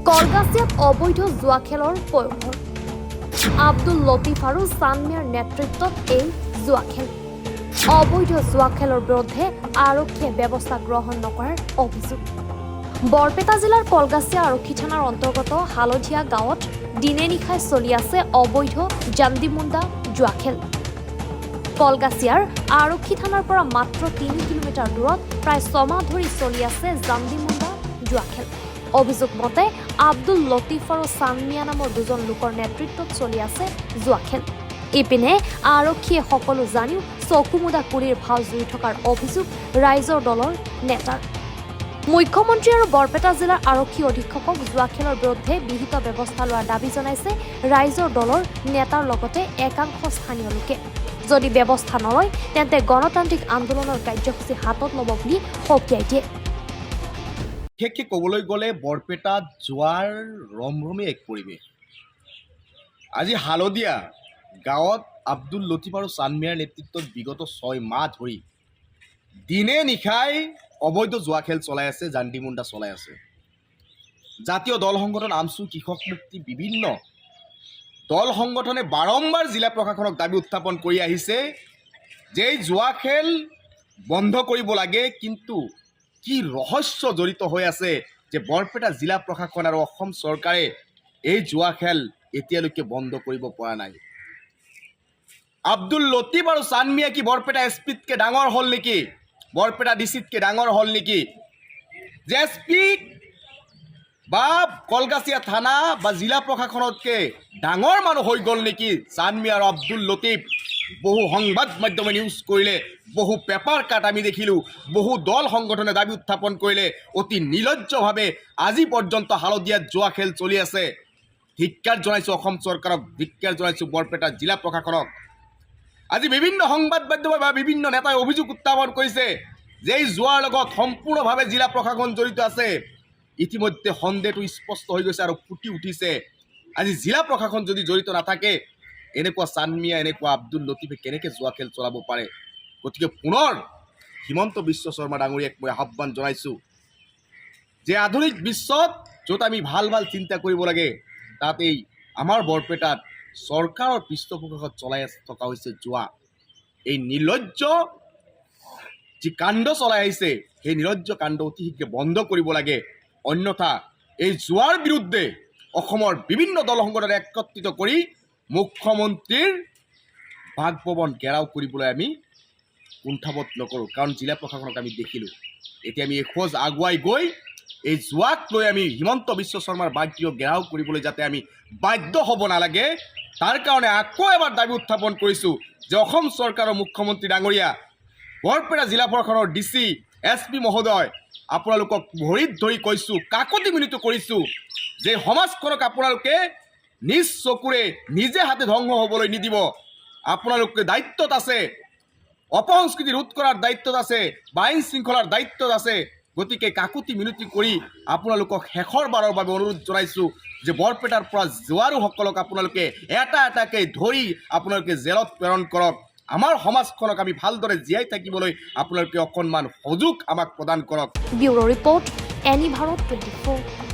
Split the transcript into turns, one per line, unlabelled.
কলগাছিয়াত অবৈধ জুয়া খেলৰ পয়োভৰ আব্দুল লতিফ আৰু চানমিয়াৰ নেতৃত্বত এই জুয়া খেল অবৈধ জুয়া খেলৰ বিৰুদ্ধে আৰক্ষীয়ে ব্যৱস্থা গ্ৰহণ নকৰাৰ অভিযোগ বৰপেটা জিলাৰ কলগাছিয়া আৰক্ষী থানাৰ অন্তৰ্গত হালধীয়া গাঁৱত দিনে নিশাই চলি আছে অবৈধ জান্দিমুণ্ডা জুয়া খেল কলগাছিয়াৰ আৰক্ষী থানাৰ পৰা মাত্ৰ 3 কিলোমিটাৰ দূৰত প্ৰায় 6 মাহ ধৰি চলি আছে জান্দিমুণ্ডা জুয়া খেল অভিযোগ মতে আব্দুল লতিফ আৰু চানমিয়া নামৰ দুজন লোকৰ নেতৃত্বত চলি আছে জুয়া খেল ইপিনে আৰক্ষীয়ে সকলো জানিও চকুমুদা কুলিৰ ভাও জুই থকাৰ অভিযোগ ৰাইজৰ দলৰ নেতাৰ মুখ্যমন্ত্ৰী আৰু বৰপেটা জিলাৰ আৰক্ষী অধীক্ষকক জুৱা খেলৰ বিৰুদ্ধে বিহিত ব্যৱস্থা লোৱাৰ দাবী জনাইছে ৰাইজৰ দলৰ নেতাৰ লগতে একাংশ স্থানীয় লোকে যদি ব্যৱস্থা নলয় তেন্তে গণতান্ত্ৰিক আন্দোলনৰ কাৰ্যসূচী হাতত ল'ব বুলি সকীয়াই দিয়ে
বিশেষকৈ ক'বলৈ গ'লে বৰপেটাত জুৱাৰ ৰমৰমী এক পৰিৱেশ আজি হালধীয়া গাঁৱত আব্দুল লতিফ আৰু চানমিয়াৰ নেতৃত্বত বিগত 6 মাহ ধৰি দিনে নিশাই অবৈধ জুৱা খেল চলাই আছে জান্দিমুণ্ডা চলাই আছে জাতীয় দল সংগঠন আমচু কৃষক মুক্তি বিভিন্ন দল সংগঠনে বাৰম্বাৰ জিলা প্ৰশাসনক দাবী উত্থাপন কৰি আহিছে যে জুৱা খেল বন্ধ কৰিব লাগে কিন্তু কি ৰহস্য জড়িত হৈ আছে যে বৰপেটা জিলা প্ৰশাসন আৰু অসম চৰকাৰে এই জুৱা খেল এতিয়ালৈকে বন্ধ কৰিব পৰা নাই আব্দুল লতিফ আৰু চানমিয়া কি বৰপেটা এছপিতকৈ ডাঙৰ হ'ল নেকি বৰপেটা ডিচিতকৈ ডাঙৰ হ'ল নেকি যে এছপি বা কলগাছিয়া থানা বা জিলা প্ৰশাসনতকৈ ডাঙৰ মানুহ হৈ গ'ল নেকি চানমিয়া আৰু আব্দুল লতিফ বহু সংবাদ মাধ্যমে নিউজ কৰিলে বহু পেপাৰ কাট আমি দেখিলোঁ বহু দল সংগঠনে দাবী উত্থাপন কৰিলে অতি নিৰ্লজ্জভাৱে আজি পৰ্যন্ত হালধীয়াত জুৱা খেল চলি আছে ধিক্কাৰ জনাইছোঁ অসম চৰকাৰক ধিক্কাৰ জনাইছোঁ বৰপেটা জিলা প্ৰশাসনক আজি বিভিন্ন সংবাদ মাধ্যমে বা বিভিন্ন নেতাই অভিযোগ উত্থাপন কৰিছে যে এই জুৱাৰ লগত সম্পূৰ্ণভাৱে জিলা প্ৰশাসন জড়িত আছে ইতিমধ্যে সন্দেহটো স্পষ্ট হৈ গৈছে আৰু ফুটি উঠিছে আজি জিলা প্ৰশাসন যদি জড়িত নাথাকে এনেকুৱা চানমিয়া এনেকুৱা আব্দুল লতিফে কেনেকৈ জুৱা খেল চলাব পাৰে গতিকে পুনৰ হিমন্ত বিশ্ব শৰ্মা ডাঙৰীয়াক মই আহ্বান জনাইছোঁ যে আধুনিক বিশ্বত য'ত আমি ভাল ভাল চিন্তা কৰিব লাগে তাত এই আমাৰ বৰপেটাত চৰকাৰৰ পৃষ্ঠপোষকত চলাই থকা হৈছে জুৱা এই নিৰ্লজ্জ যি কাণ্ড চলাই আহিছে সেই নিৰ্লজ্জ কাণ্ড অতি শীঘ্ৰে বন্ধ কৰিব লাগে অন্যথা এই জুৱাৰ বিৰুদ্ধে অসমৰ বিভিন্ন দল সংগঠন একত্ৰিত কৰি মুখ্যমন্ত্ৰীৰ বাসভৱন ঘেৰাও কৰিবলৈ আমি কুণ্ঠাবোধ নকৰোঁ কাৰণ জিলা প্ৰশাসনক আমি দেখিলোঁ এতিয়া আমি এখোজ আগুৱাই গৈ এই জুৱাক লৈ আমি হিমন্ত বিশ্ব শৰ্মাৰ বাসগৃহ ঘেৰাও কৰিবলৈ যাতে আমি বাধ্য হ'ব নালাগে তাৰ কাৰণে আকৌ এবাৰ দাবী উত্থাপন কৰিছোঁ যে অসম চৰকাৰৰ মুখ্যমন্ত্ৰী ডাঙৰীয়া বৰপেটা জিলা প্ৰশাসনৰ ডিচি এছপি মহোদয় আপোনালোকক ভৰিত ধৰি কৈছোঁ কাকতি মিনতি কৰিছোঁ যে সমাজখনক আপোনালোকে নিজ চকুৰে নিজে হাতে ধ্বংস হ'বলৈ নিদিব আপোনালোকে দায়িত্বত আছে অপসংস্কৃতি ৰোধ কৰাৰ দায়িত্বত আছে বা আইন শৃংখলাৰ দায়িত্বত আছে গতিকে কাকতি মিনতি কৰি আপোনালোকক শেষৰবাৰৰ বাবে অনুৰোধ জনাইছোঁ যে বৰপেটাৰ পৰা জুৱাৰুসকলক আপোনালোকে এটা এটাকৈ ধৰি আপোনালোকে জেলত প্ৰেৰণ কৰক আমাৰ সমাজখনক আমি ভালদৰে জীয়াই থাকিবলৈ আপোনালোকে অকণমান সুযোগ আমাক প্ৰদান কৰক
ব্যুৰো ৰিপৰ্ট এনি ভাৰত 24